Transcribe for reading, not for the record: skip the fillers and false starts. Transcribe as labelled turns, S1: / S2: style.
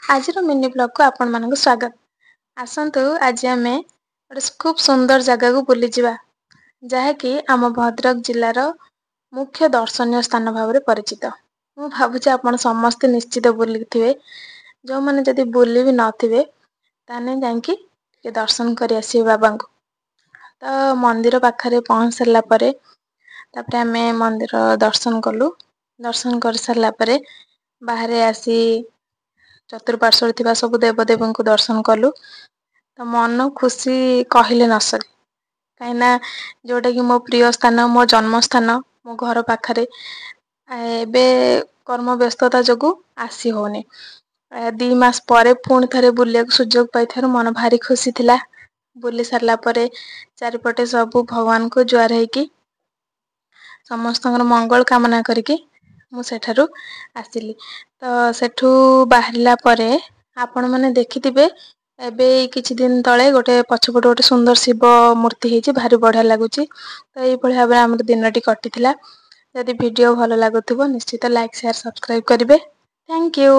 S1: आज mini blog को आपण मानक स्वागत। आसतु आज आम गोटे खूब सुंदर जगह को बुली जावा जहाँकि आम भद्रक जिलार मुख्य दर्शनीय स्थान भाव में परिचित। मु भावुची आपण समस्ते निश्चित बुली थे, जो मैंने जदि बुली भी नथिबे ताने जांकी के दर्शन कर आसी बाबा को। तो मंदिर पाखरे पहुँच सारा पर आम मंदिर दर्शन कलु। दर्शन कर सारा पर बाहर आसी चतुर्पार्श्व थिबा सब देवदेवी को दर्शन कलु। तो मन खुशी कहले न सके, कहीं जोटा कि मो प्रिय स्थान, मो जन्म स्थान, मो घर पाखरे एबे कर्म व्यस्तता जगू आसी होनी। 2 मास परे पुणी थे बुलिया सुजोग पाई मन भारी खुशी थिला। बुली सारा पर चारिपटे सबू भगवान को जुआर होगी समस्त मंगल कामना करके मु सेठारु आसिली। तो सेठू बाहरिला परे आपण माने देखिथिबे एबे किछि दिन तळे गोटे पछपट गोटे सुंदर शिव मूर्ति हेछि, भारी बढ़िया लागुची। तो एई भली भाबे हमर दिनटी कटिथिला। यदि वीडियो भलो लागुथबो निश्चित लाइक शेयर सब्सक्राइब करिवे। Thank you.